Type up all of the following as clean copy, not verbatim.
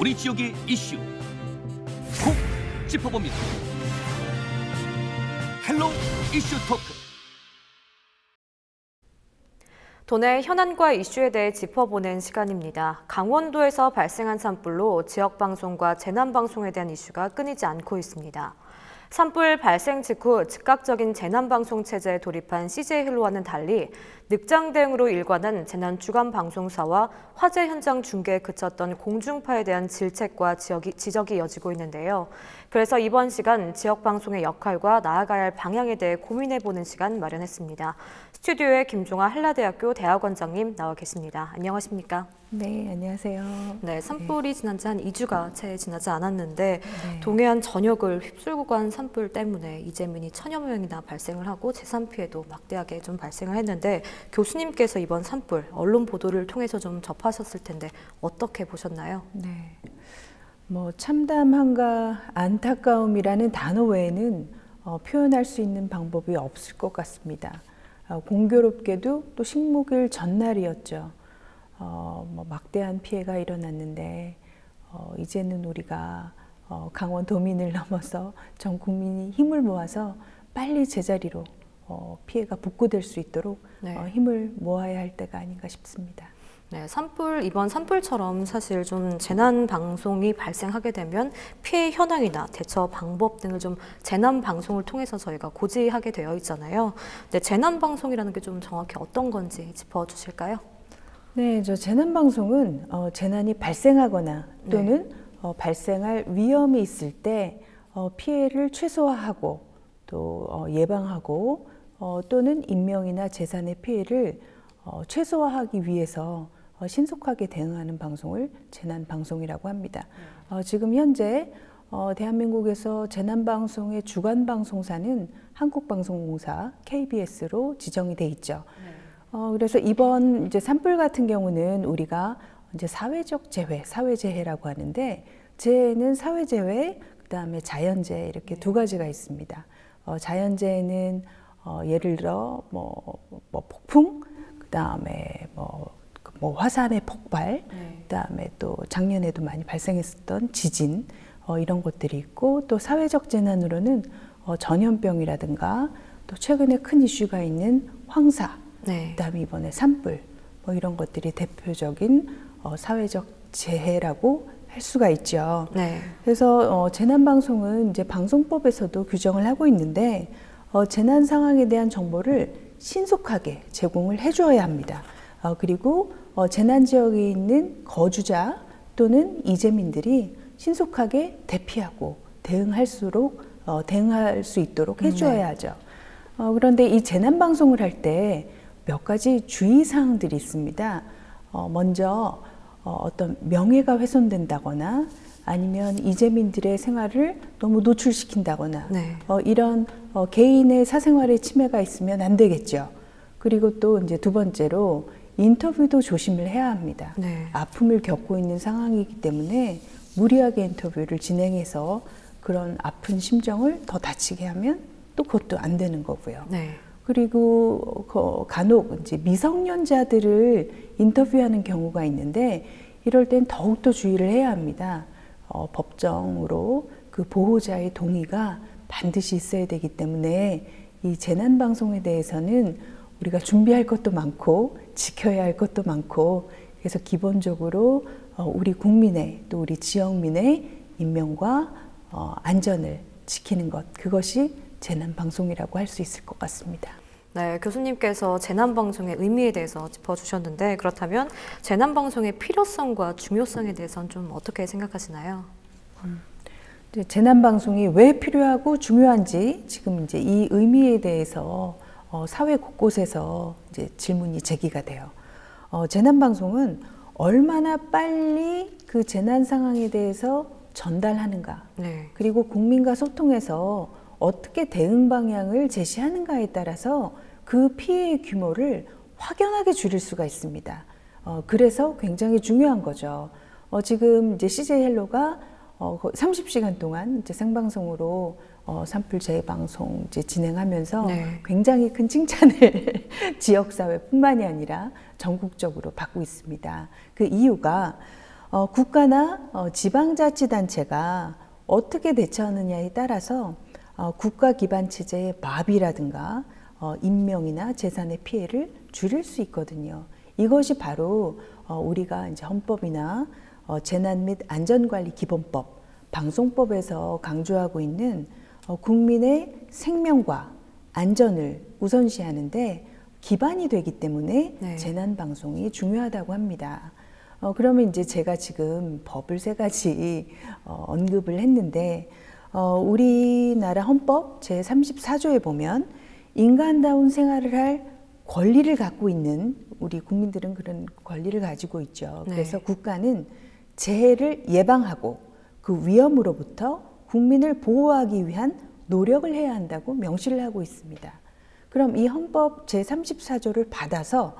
우리 지역의 이슈 콕 짚어봅니다. 헬로 이슈 토크. 도내 현안과 이슈에 대해 짚어보는 시간입니다. 강원도에서 발생한 산불로 지역방송과 재난방송에 대한 이슈가 끊이지 않고 있습니다. 산불 발생 직후 즉각적인 재난방송 체제에 돌입한 CJ 헬로와는 달리 늑장 대응으로 일관한 재난주간방송사와 화재 현장 중계에 그쳤던 공중파에 대한 질책과 지적이 이어지고 있는데요. 그래서 이번 시간 지역방송의 역할과 나아가야 할 방향에 대해 고민해보는 시간 마련했습니다. 스튜디오에 김종아 한라대학교 대학원장님 나와 계십니다. 안녕하십니까? 네, 안녕하세요. 네, 산불이 지난 지 한 2주가 채 지나지 않았는데 동해안 전역을 휩쓸고 간 산불 때문에 이재민이 천여 명이나 발생을 하고 재산 피해도 막대하게 좀 발생을 했는데 교수님께서 이번 산불 언론 보도를 통해서 좀 접하셨을 텐데 어떻게 보셨나요? 네, 뭐 참담함과 안타까움이라는 단어 외에는 표현할 수 있는 방법이 없을 것 같습니다. 공교롭게도 또 식목일 전날이었죠. 뭐 막대한 피해가 일어났는데 이제는 우리가 강원도민을 넘어서 전 국민이 힘을 모아서 빨리 제자리로 피해가 복구될 수 있도록 힘을 모아야 할 때가 아닌가 싶습니다. 네, 이번 산불처럼 사실 좀 재난 방송이 발생하게 되면 피해 현황이나 대처 방법 등을 좀 재난 방송을 통해서 저희가 고지하게 되어 있잖아요. 근데 재난 방송이라는 게 좀 정확히 어떤 건지 짚어주실까요? 네, 저 재난 방송은 재난이 발생하거나 또는 발생할 위험이 있을 때 피해를 최소화하고 또 예방하고 또는 인명이나 재산의 피해를 최소화하기 위해서 신속하게 대응하는 방송을 재난방송이라고 합니다. 지금 현재 대한민국에서 재난방송의 주간방송사는 한국방송공사 KBS로 지정이 돼 있죠. 그래서 이번 이제 산불 같은 경우는 우리가 이제 사회적 재해, 사회재해라고 하는데 재해는 사회재해, 그다음에 자연재해 이렇게 두 가지가 있습니다. 자연재해는 예를 들어 뭐 폭풍, 그다음에 뭐 화산의 폭발, 그다음에 또 작년에도 많이 발생했었던 지진 이런 것들이 있고 또 사회적 재난으로는 전염병이라든가 또 최근에 큰 이슈가 있는 황사, 그다음에 이번에 산불 뭐 이런 것들이 대표적인 사회적 재해라고 할 수가 있죠. 그래서 재난방송은 이제 방송법에서도 규정을 하고 있는데 재난 상황에 대한 정보를 신속하게 제공을 해줘야 합니다. 그리고 재난 지역에 있는 거주자 또는 이재민들이 신속하게 대피하고 대응할 수 있도록 해줘야 하죠. 그런데 이 재난 방송을 할 때 몇 가지 주의사항들이 있습니다. 먼저 어떤 명예가 훼손된다거나 아니면 이재민들의 생활을 너무 노출시킨다거나 이런 개인의 사생활에 침해가 있으면 안 되겠죠. 그리고 또 이제 두 번째로 인터뷰도 조심을 해야 합니다. 아픔을 겪고 있는 상황이기 때문에 무리하게 인터뷰를 진행해서 그런 아픈 심정을 더 다치게 하면 또 그것도 안 되는 거고요. 그리고 간혹 이제 미성년자들을 인터뷰하는 경우가 있는데 이럴 땐 더욱더 주의를 해야 합니다. 법정으로 그 보호자의 동의가 반드시 있어야 되기 때문에 이 재난 방송에 대해서는 우리가 준비할 것도 많고 지켜야 할 것도 많고 그래서 기본적으로 우리 국민의 또 우리 지역민의 인명과 안전을 지키는 것, 그것이 재난방송이라고 할 수 있을 것 같습니다. 네, 교수님께서 재난방송의 의미에 대해서 짚어주셨는데 그렇다면 재난방송의 필요성과 중요성에 대해서는 좀 어떻게 생각하시나요? 재난방송이 왜 필요하고 중요한지 지금 이제 이 의미에 대해서 사회 곳곳에서 이제 질문이 제기가 돼요. 재난방송은 얼마나 빨리 그 재난 상황에 대해서 전달하는가, 그리고 국민과 소통해서 어떻게 대응 방향을 제시하는가에 따라서 그 피해의 규모를 확연하게 줄일 수가 있습니다. 그래서 굉장히 중요한 거죠. 지금 이제 CJ 헬로가 30시간 동안 이제 생방송으로 산불 재방송 이제 진행하면서 굉장히 큰 칭찬을 지역사회뿐만이 아니라 전국적으로 받고 있습니다. 그 이유가 국가나 지방자치단체가 어떻게 대처하느냐에 따라서 국가 기반 체제의 마비라든가 인명이나 재산의 피해를 줄일 수 있거든요. 이것이 바로 우리가 이제 헌법이나 재난 및 안전관리 기본법, 방송법에서 강조하고 있는 국민의 생명과 안전을 우선시하는데 기반이 되기 때문에 네. 재난 방송이 중요하다고 합니다. 그러면 이제 제가 지금 법을 3가지 언급을 했는데 우리나라 헌법 제34조에 보면 인간다운 생활을 할 권리를 갖고 있는 우리 국민들은 그런 권리를 가지고 있죠. 네. 그래서 국가는 재해를 예방하고 그 위험으로부터 국민을 보호하기 위한 노력을 해야 한다고 명시를 하고 있습니다. 그럼 이 헌법 제34조를 받아서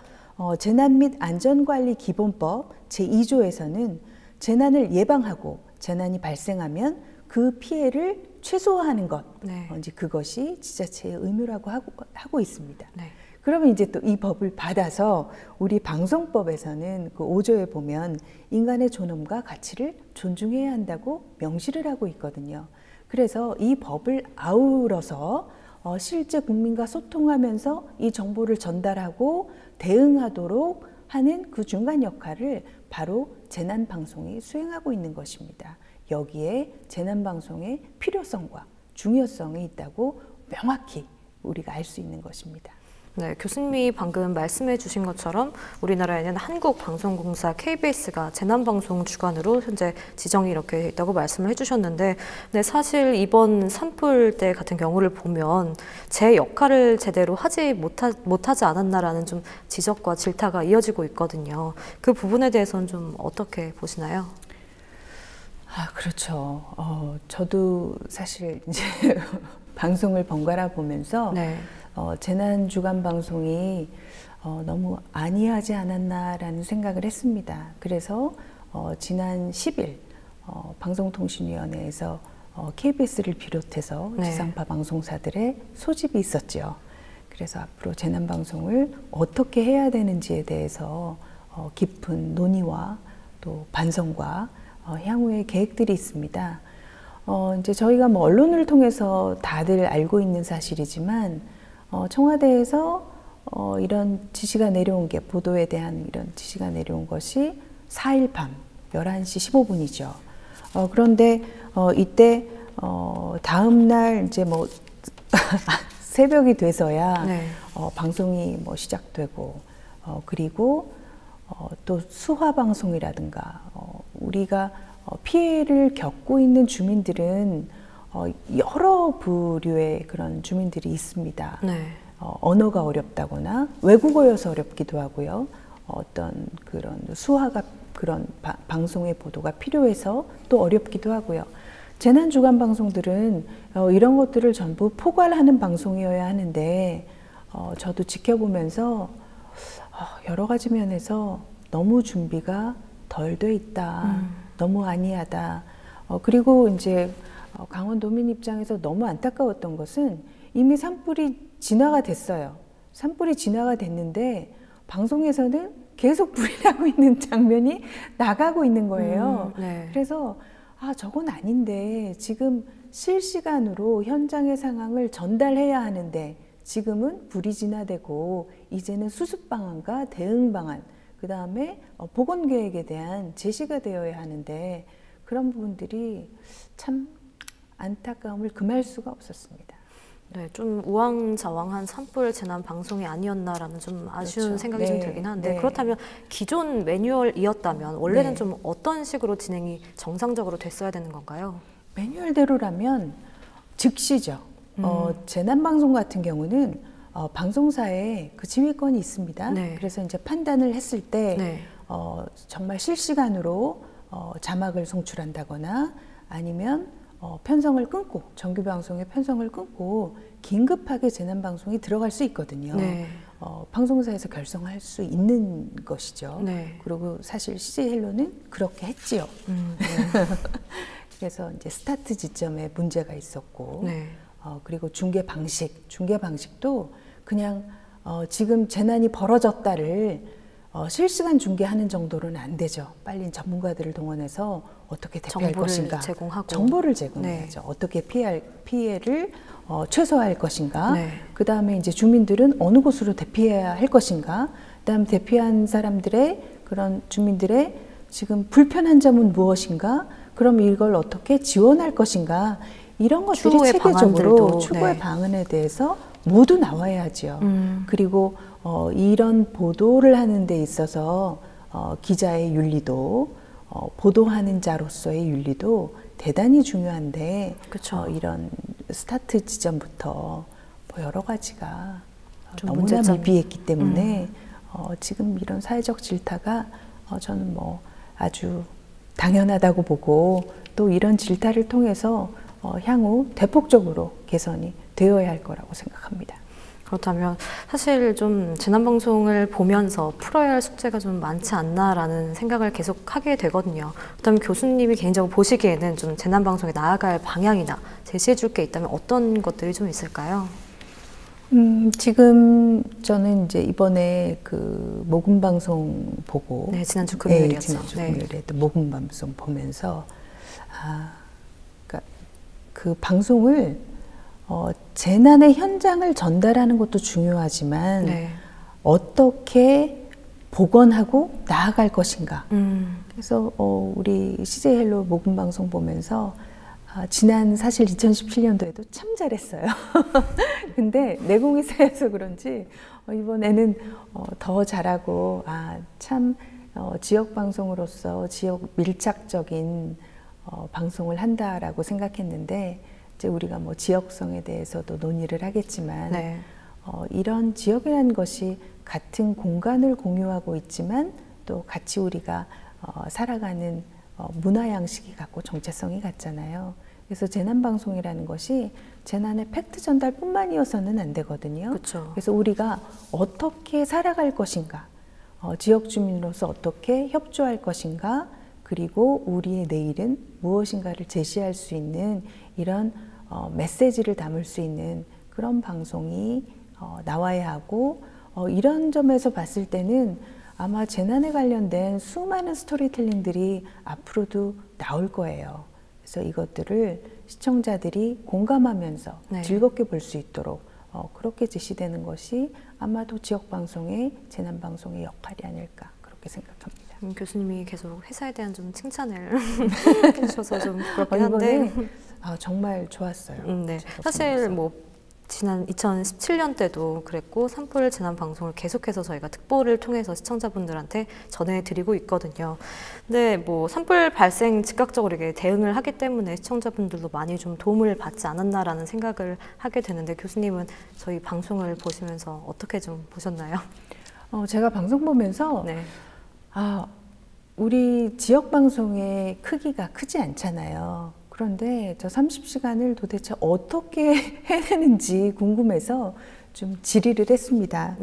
재난 및 안전관리 기본법 제2조에서는 재난을 예방하고 재난이 발생하면 그 피해를 최소화하는 것, 네. 이제 그것이 지자체의 의무라고 하고 있습니다. 네. 그러면 이제 또 이 법을 받아서 우리 방송법에서는 그 5조에 보면 인간의 존엄과 가치를 존중해야 한다고 명시를 하고 있거든요. 그래서 이 법을 아우러서 실제 국민과 소통하면서 이 정보를 전달하고 대응하도록 하는 그 중간 역할을 바로 재난방송이 수행하고 있는 것입니다. 여기에 재난방송의 필요성과 중요성이 있다고 명확히 우리가 알 수 있는 것입니다. 네, 교수님이 방금 말씀해 주신 것처럼 우리나라에는 한국방송공사 KBS가 재난방송 주관으로 현재 지정이 이렇게 돼 있다고 말씀을 해주셨는데, 네, 사실 이번 산불 때 같은 경우를 보면 제 역할을 제대로 못하지 않았나라는 좀 지적과 질타가 이어지고 있거든요. 그 부분에 대해서는 좀 어떻게 보시나요? 그렇죠. 저도 사실 이제 방송을 번갈아 보면서 네. 재난 주간 방송이 너무 안이하지 않았나라는 생각을 했습니다. 그래서 지난 10일 방송통신위원회에서 KBS를 비롯해서 네. 지상파 방송사들의 소집이 있었죠. 그래서 앞으로 재난 방송을 어떻게 해야 되는지에 대해서 깊은 논의와 또 반성과 향후의 계획들이 있습니다. 이제 저희가 뭐 언론을 통해서 다들 알고 있는 사실이지만 청와대에서 이런 지시가 내려온 게 보도에 대한 이런 지시가 내려온 것이 4일 밤 11시 15분이죠. 그런데 이때 다음 날 이제 뭐 새벽이 돼서야 네. 방송이 뭐 시작되고 그리고 또 수화 방송이라든가 우리가 피해를 겪고 있는 주민들은 여러 부류의 그런 주민들이 있습니다. 네. 언어가 어렵다거나 외국어여서 어렵기도 하고요. 어떤 그런 수화가 그런 방송의 보도가 필요해서 또 어렵기도 하고요. 재난 주간 방송들은 이런 것들을 전부 포괄하는 방송이어야 하는데 저도 지켜보면서 여러 가지 면에서 너무 준비가 덜 돼 있다. 너무 안이하다. 그리고 이제 강원도민 입장에서 너무 안타까웠던 것은 이미 산불이 진화가 됐어요. 산불이 진화가 됐는데 방송에서는 계속 불이 나고 있는 장면이 나가고 있는 거예요. 네. 그래서 저건 아닌데 지금 실시간으로 현장의 상황을 전달해야 하는데 지금은 불이 진화되고 이제는 수습 방안과 대응 방안, 그 다음에 보건 계획에 대한 제시가 되어야 하는데 그런 부분들이 참 안타까움을 금할 수가 없었습니다. 네, 좀 우왕좌왕한 산불 재난 방송이 아니었나라는 좀 아쉬운 그렇죠. 생각이 좀 들긴 하는데, 네. 그렇다면 기존 매뉴얼이었다면 원래는 네. 좀 어떤 식으로 진행이 정상적으로 됐어야 되는 건가요? 매뉴얼대로라면 즉시죠. 재난방송 같은 경우는 방송사에 그 지휘권이 있습니다. 네. 그래서 이제 판단을 했을 때 네. 정말 실시간으로 자막을 송출한다거나 아니면 편성을 끊고 정규방송의 편성을 끊고 긴급하게 재난방송이 들어갈 수 있거든요. 네. 방송사에서 결정할 수 있는 것이죠. 네. 그리고 사실 CJ헬로는 그렇게 했지요. 네. 그래서 이제 스타트 지점에 문제가 있었고 네. 그리고 중계 방식도 그냥 지금 재난이 벌어졌다를 실시간 중계하는 정도로는 안 되죠. 빨리 전문가들을 동원해서 어떻게 대피할 것인가. 제공하고. 정보를 제공해야죠. 네. 어떻게 피해를 최소화할 것인가. 네. 그 다음에 이제 주민들은 어느 곳으로 대피해야 할 것인가. 그 다음 대피한 사람들의 그런 주민들의 지금 불편한 점은 무엇인가. 그럼 이걸 어떻게 지원할 것인가. 이런 것들이 체계적으로 추후의 방안에 대해서 모두 나와야지요. 그리고 이런 보도를 하는 데 있어서 기자의 윤리도 보도하는 자로서의 윤리도 대단히 중요한데 이런 스타트 지점부터 뭐 여러 가지가 너무나 미비했기 때문에 지금 이런 사회적 질타가 저는 뭐 아주 당연하다고 보고 또 이런 질타를 통해서 향후 대폭적으로 개선이 되어야 할 거라고 생각합니다. 그렇다면 사실 좀 재난방송을 보면서 풀어야 할 숙제가 좀 많지 않나라는 생각을 계속 하게 되거든요. 그렇다면 교수님이 개인적으로 보시기에는 좀 재난방송에 나아갈 방향이나 제시해 줄 게 있다면 어떤 것들이 좀 있을까요? 지금 저는 이제 이번에 그 모금방송 보고 지난주 금요일이었죠. 지난주 금요일에 또 모금방송 보면서 그러니까 그 방송을 재난의 현장을 전달하는 것도 중요하지만 어떻게 복원하고 나아갈 것인가. 그래서 우리 CJ 헬로 모금 방송 보면서 지난 사실 2017년도에도 참 잘했어요. 근데 내공이 쌓여서 그런지 이번에는 더 잘하고 참 지역 방송으로서 지역 밀착적인 방송을 한다라고 생각했는데 이제 우리가 뭐 지역성에 대해서도 논의를 하겠지만 이런 지역이라는 것이 같은 공간을 공유하고 있지만 또 같이 우리가 살아가는 문화 양식이 같고 정체성이 같잖아요. 그래서 재난방송이라는 것이 재난의 팩트 전달뿐만이어서는 안 되거든요. 그쵸. 그래서 우리가 어떻게 살아갈 것인가, 지역 주민으로서 어떻게 협조할 것인가, 그리고 우리의 내일은 무엇인가를 제시할 수 있는 이런 메시지를 담을 수 있는 그런 방송이 나와야 하고 이런 점에서 봤을 때는 아마 재난에 관련된 수많은 스토리텔링들이 앞으로도 나올 거예요. 그래서 이것들을 시청자들이 공감하면서 즐겁게 볼 수 있도록 그렇게 제시되는 것이 아마도 지역방송의 재난방송의 역할이 아닐까 그렇게 생각합니다. 교수님이 계속 회사에 대한 좀 칭찬을 해주셔서 좀 부럽긴 한데 정말 좋았어요. 사실 뭐 지난 2017년 때도 그랬고 산불 재난 방송을 계속해서 저희가 특보를 통해서 시청자분들한테 전해드리고 있거든요. 근데 뭐 산불 발생 즉각적으로 이렇게 대응을 하기 때문에 시청자분들도 많이 좀 도움을 받지 않았나라는 생각을 하게 되는데 교수님은 저희 방송을 보시면서 어떻게 좀 보셨나요? 제가 방송 보면서 우리 지역 방송의 크기가 크지 않잖아요. 그런데 저 30시간을 도대체 어떻게 해내는지 궁금해서 좀 질의를 했습니다.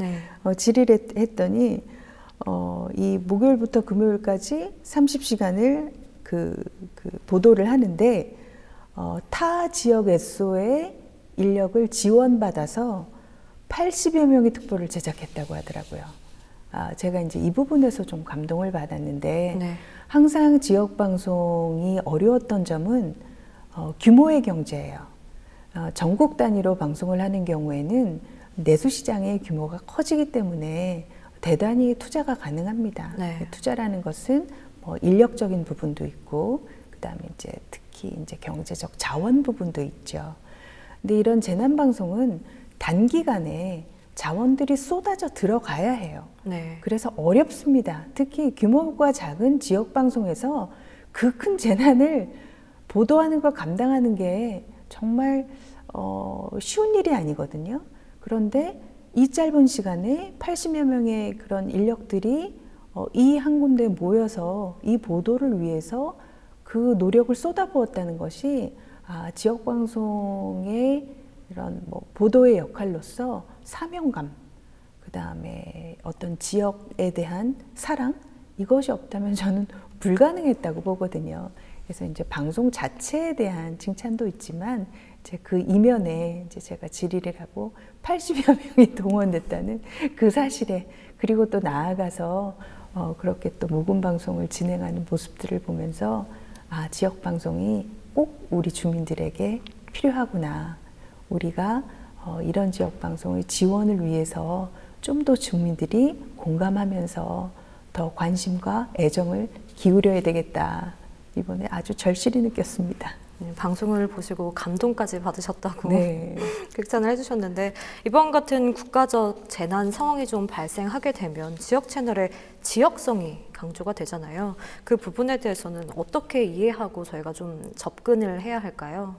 질의를 했더니 이 목요일부터 금요일까지 30시간을 그 보도를 하는데 타 지역 SO의 인력을 지원받아서 80여 명의 특보를 제작했다고 하더라고요. 제가 이제 이 부분에서 좀 감동을 받았는데 항상 지역 방송이 어려웠던 점은 규모의 경제예요. 전국 단위로 방송을 하는 경우에는 내수시장의 규모가 커지기 때문에 대단히 투자가 가능합니다. 투자라는 것은 뭐 인력적인 부분도 있고 그다음에 이제 특히 이제 경제적 자원 부분도 있죠. 근데 이런 재난 방송은 단기간에 자원들이 쏟아져 들어가야 해요. 그래서 어렵습니다. 특히 규모가 작은 지역 방송에서 그 큰 재난을 보도하는 걸 감당하는 게 정말 쉬운 일이 아니거든요. 그런데 이 짧은 시간에 80여 명의 그런 인력들이 이 한 군데에 모여서 이 보도를 위해서 그 노력을 쏟아부었다는 것이 지역 방송의 이런 뭐 보도의 역할로서 사명감, 그 다음에 어떤 지역에 대한 사랑, 이것이 없다면 저는 불가능했다고 보거든요. 그래서 이제 방송 자체에 대한 칭찬도 있지만 이제 그 이면에 이제 제가 질의를 하고 80여 명이 동원됐다는 그 사실에, 그리고 또 나아가서 그렇게 또 묵은 방송을 진행하는 모습들을 보면서 아, 지역 방송이 꼭 우리 주민들에게 필요하구나. 우리가 이런 지역 방송의 지원을 위해서 좀 더 주민들이 공감하면서 더 관심과 애정을 기울여야 되겠다. 이번에 아주 절실히 느꼈습니다. 방송을 보시고 감동까지 받으셨다고 네. 극찬을 해주셨는데, 이번 같은 국가적 재난 상황이 좀 발생하게 되면 지역 채널의 지역성이 강조가 되잖아요. 그 부분에 대해서는 어떻게 이해하고 저희가 좀 접근을 해야 할까요?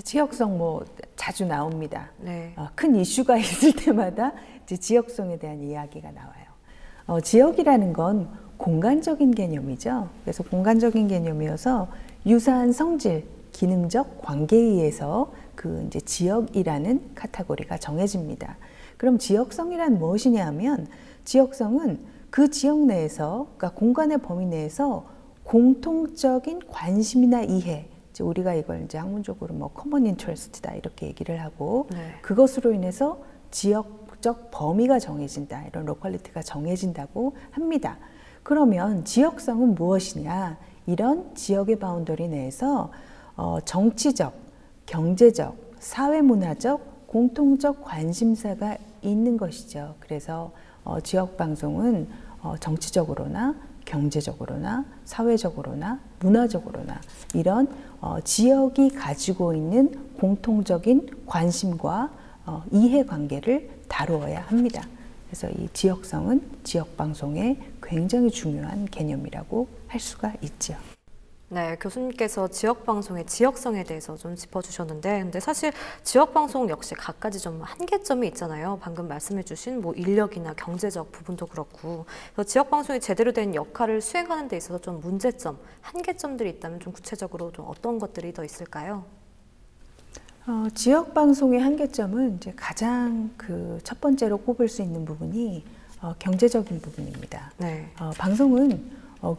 지역성 뭐 자주 나옵니다. 네. 큰 이슈가 있을 때마다 이제 지역성에 대한 이야기가 나와요. 지역이라는 건 공간적인 개념이죠. 그래서 공간적인 개념이어서 유사한 성질, 기능적 관계에 의해서 그 이제 지역이라는 카테고리가 정해집니다. 그럼 지역성이란 무엇이냐 하면, 지역성은 그 지역 내에서, 그러니까 공간의 범위 내에서 공통적인 관심이나 이해, 우리가 이걸 이제 학문적으로 뭐 커먼 인터레스트다 이렇게 얘기를 하고, 네. 그것으로 인해서 지역적 범위가 정해진다, 이런 로컬리티가 정해진다고 합니다. 그러면 지역성은 무엇이냐? 이런 지역의 바운더리 내에서 정치적, 경제적, 사회문화적, 공통적 관심사가 있는 것이죠. 그래서 지역 방송은 정치적으로나 경제적으로나 사회적으로나 문화적으로나 이런 지역이 가지고 있는 공통적인 관심과 이해관계를 다루어야 합니다. 그래서 이 지역성은 지역방송의 굉장히 중요한 개념이라고 할 수가 있죠. 네, 교수님께서 지역방송의 지역성에 대해서 좀 짚어주셨는데, 근데 사실 지역방송 역시 각가지 좀 한계점이 있잖아요. 방금 말씀해주신 뭐 인력이나 경제적 부분도 그렇고, 그래서 지역방송이 제대로 된 역할을 수행하는 데 있어서 좀 문제점, 한계점들이 있다면 좀 구체적으로 좀 어떤 것들이 더 있을까요? 지역 방송의 한계점은 이제 가장 그 첫 번째로 꼽을 수 있는 부분이 경제적인 부분입니다. 네. 방송은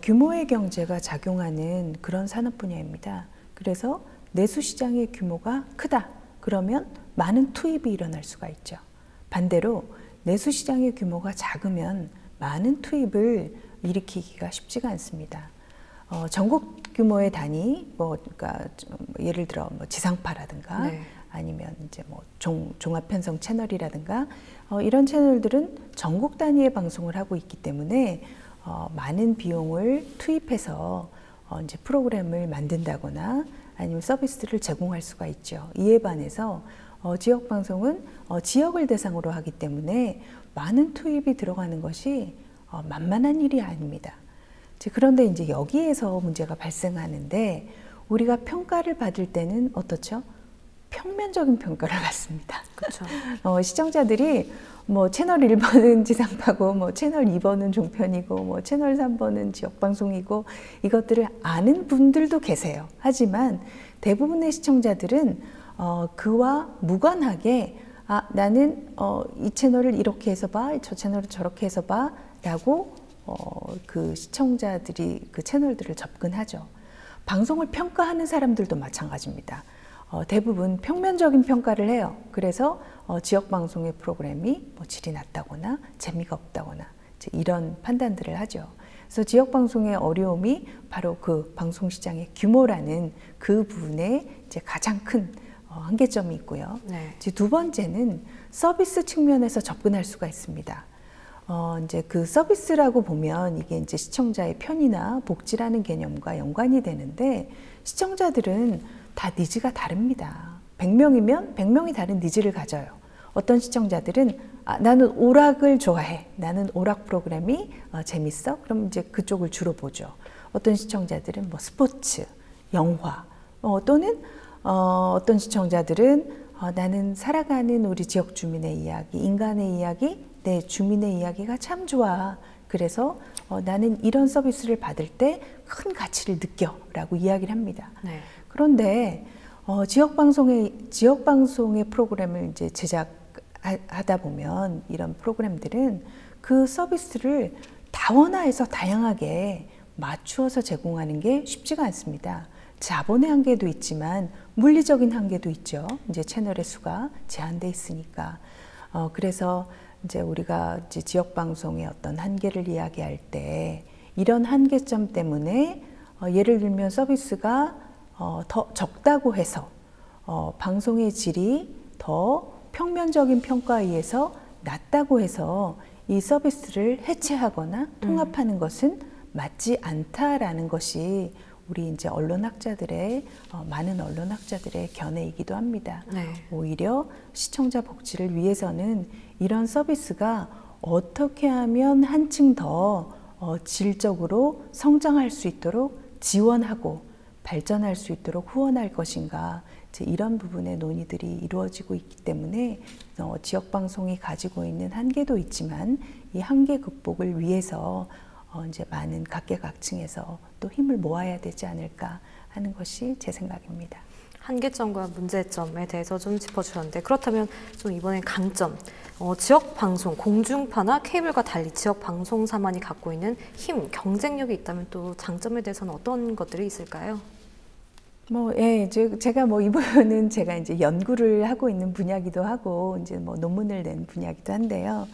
규모의 경제가 작용하는 그런 산업 분야입니다. 그래서 내수 시장의 규모가 크다. 그러면 많은 투입이 일어날 수가 있죠. 반대로 내수 시장의 규모가 작으면 많은 투입을 일으키기가 쉽지가 않습니다. 전국 규모의 단위, 그러니까 예를 들어 지상파라든가, 네. 아니면 이제 종합 편성 채널이라든가, 이런 채널들은 전국 단위의 방송을 하고 있기 때문에 많은 비용을 투입해서 이제 프로그램을 만든다거나 아니면 서비스를 제공할 수가 있죠. 이에 반해서 지역 방송은 지역을 대상으로 하기 때문에 많은 투입이 들어가는 것이 만만한 일이 아닙니다. 그런데 이제 여기에서 문제가 발생하는데, 우리가 평가를 받을 때는 어떻죠? 평면적인 평가를 받습니다. 그렇죠. 시청자들이 채널 1번은 지상파고, 채널 2번은 종편이고, 채널 3번은 지역방송이고, 이것들을 아는 분들도 계세요. 하지만 대부분의 시청자들은 그와 무관하게 나는 이 채널을 이렇게 해서 봐, 저 채널을 저렇게 해서 봐 라고 그 시청자들이 그 채널들을 접근하죠. 방송을 평가하는 사람들도 마찬가지입니다. 대부분 평면적인 평가를 해요. 그래서 지역 방송의 프로그램이 질이 낮다거나 재미가 없다거나 이런 판단들을 하죠. 그래서 지역 방송의 어려움이 바로 그 방송 시장의 규모라는 그 부분에 이제 가장 큰 한계점이 있고요. 네. 두 번째는 서비스 측면에서 접근할 수가 있습니다. 이제 그 서비스라고 보면 이게 이제 시청자의 편의나 복지라는 개념과 연관이 되는데, 시청자들은 다 니즈가 다릅니다. 100명이면 100명이 다른 니즈를 가져요. 어떤 시청자들은 나는 오락을 좋아해. 나는 오락 프로그램이 재밌어. 그럼 이제 그쪽을 주로 보죠. 어떤 시청자들은 스포츠, 영화, 또는 어떤 시청자들은 나는 살아가는 우리 지역 주민의 이야기, 인간의 이야기, 내 주민의 이야기가 참 좋아. 그래서 나는 이런 서비스를 받을 때 큰 가치를 느껴 라고 이야기를 합니다. 네. 그런데 지역방송의 프로그램을 이제 제작하다 보면 이런 프로그램들은 그 서비스를 다원화해서 다양하게 맞추어서 제공하는 게 쉽지가 않습니다. 자본의 한계도 있지만 물리적인 한계도 있죠. 이제 채널의 수가 제한돼 있으니까. 그래서 이제 우리가 이제 지역 방송의 어떤 한계를 이야기할 때 이런 한계점 때문에 예를 들면 서비스가 더 적다고 해서 방송의 질이 더 평면적인 평가에 의해서 낮다고 해서 이 서비스를 해체하거나 통합하는 것은 맞지 않다라는 것이 우리 이제 언론학자들의 많은 언론학자들의 견해이기도 합니다. 네. 오히려 시청자 복지를 위해서는 이런 서비스가 어떻게 하면 한층 더 질적으로 성장할 수 있도록 지원하고 발전할 수 있도록 후원할 것인가, 이제 이런 부분의 논의들이 이루어지고 있기 때문에 지역 방송이 가지고 있는 한계도 있지만 이 한계 극복을 위해서 이제 많은 각계각층에서 또 힘을 모아야 되지 않을까 하는 것이 제 생각입니다. 한계점과 문제점에 대해서 좀 짚어주셨는데, 그렇다면 좀 이번엔 강점, 지역 방송, 공중파나 케이블과 달리 지역 방송사만이 갖고 있는 힘, 경쟁력이 있다면 또 장점에 대해서는 어떤 것들이 있을까요? 예, 제가 이 부분은 제가 이제 연구를 하고 있는 분야기도 하고 이제 논문을 낸 분야기도 한데요.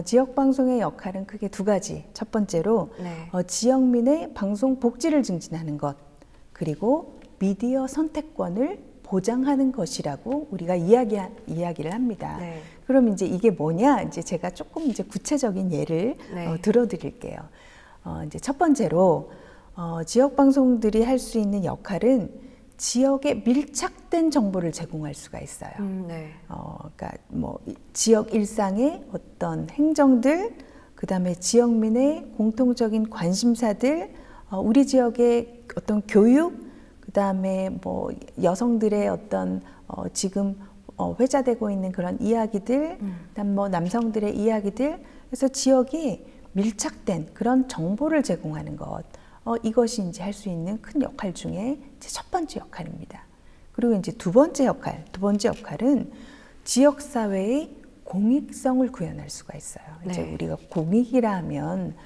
지역 방송의 역할은 크게 두 가지. 첫 번째로 네. 지역민의 방송 복지를 증진하는 것, 그리고 미디어 선택권을 보장하는 것이라고 우리가 이야기를 합니다. 네. 그럼 이제 이게 뭐냐? 이제 제가 조금 이제 구체적인 예를 네. 들어드릴게요. 이제 첫 번째로 지역 방송들이 할 수 있는 역할은 지역에 밀착된 정보를 제공할 수가 있어요. 네. 그러니까 지역 일상의 어떤 행정들, 그 다음에 지역민의 공통적인 관심사들, 우리 지역의 어떤 교육, 그 다음에 여성들의 어떤 지금 회자되고 있는 그런 이야기들, 그다음 남성들의 이야기들, 그래서 지역이 밀착된 그런 정보를 제공하는 것. 이것이 이제 할 수 있는 큰 역할 중에 첫 번째 역할입니다. 그리고 이제 두 번째 역할은 지역 사회의 공익성을 구현할 수가 있어요. 네. 이제 우리가 공익이라 하면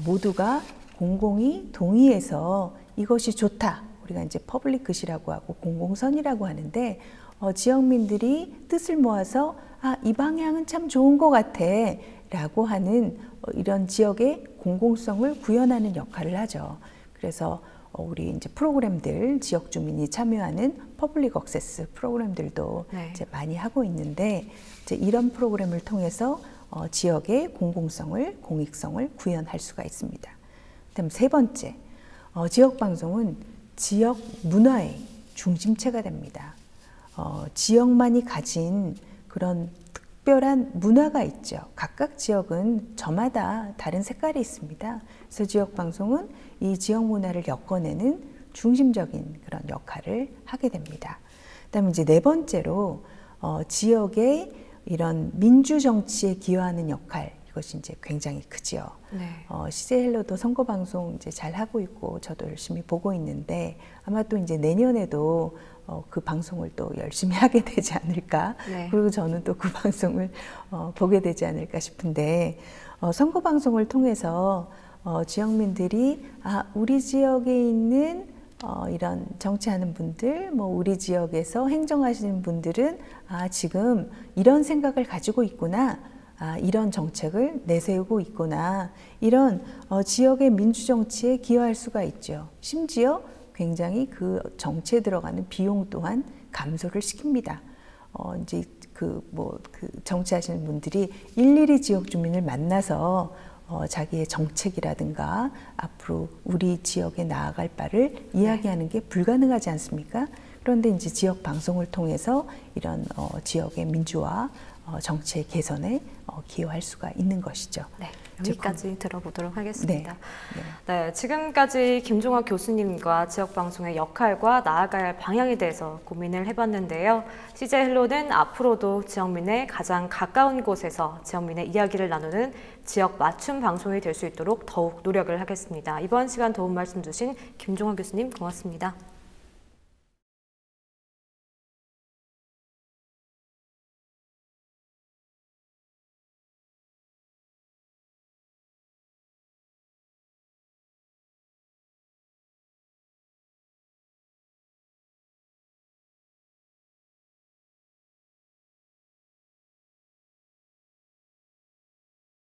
모두가 공공이 동의해서 이것이 좋다. 우리가 이제 퍼블릭 굿이라고 하고 공공선이라고 하는데 지역민들이 뜻을 모아서 이 방향은 참 좋은 것 같아라고 하는 이런 지역의 공공성을 구현하는 역할을 하죠. 그래서 우리 이제 프로그램들, 지역 주민이 참여하는 퍼블릭 억세스 프로그램들도 네. 이제 많이 하고 있는데, 이제 이런 프로그램을 통해서 지역의 공공성을, 공익성을 구현할 수가 있습니다. 그다음 세 번째, 지역 방송은 지역 문화의 중심체가 됩니다. 지역만이 가진 그런 특별한 문화가 있죠. 각각 지역은 저마다 다른 색깔이 있습니다. 그래서 지역 방송은 이 지역 문화를 엮어내는 중심적인 그런 역할을 하게 됩니다. 그다음에 이제 네 번째로 지역의 이런 민주 정치에 기여하는 역할, 이것이 이제 굉장히 크지요. 네. CJ 헬로도 선거 방송 이제 잘 하고 있고 저도 열심히 보고 있는데 아마 또 이제 내년에도 그 방송을 또 열심히 하게 되지 않을까. 네. 그리고 저는 또 그 방송을 보게 되지 않을까 싶은데, 선거 방송을 통해서 지역민들이 우리 지역에 있는 이런 정치하는 분들, 우리 지역에서 행정하시는 분들은 지금 이런 생각을 가지고 있구나. 이런 정책을 내세우고 있구나. 이런 지역의 민주정치에 기여할 수가 있죠. 심지어 굉장히 그 정치에 들어가는 비용 또한 감소를 시킵니다. 이제 그 정치하시는 분들이 일일이 지역 주민을 만나서 자기의 정책이라든가 앞으로 우리 지역에 나아갈 바를 이야기하는 게 불가능하지 않습니까? 그런데 이제 지역 방송을 통해서 이런 지역의 민주화, 정치의 개선에 기여할 수가 있는 것이죠. 네, 여기까지 들어보도록 하겠습니다. 네. 네, 지금까지 김종학 교수님과 지역방송의 역할과 나아갈 방향에 대해서 고민을 해봤는데요. CJ 헬로는 앞으로도 지역민의 가장 가까운 곳에서 지역민의 이야기를 나누는 지역 맞춤 방송이 될 수 있도록 더욱 노력을 하겠습니다. 이번 시간 도움 말씀 주신 김종학 교수님 고맙습니다.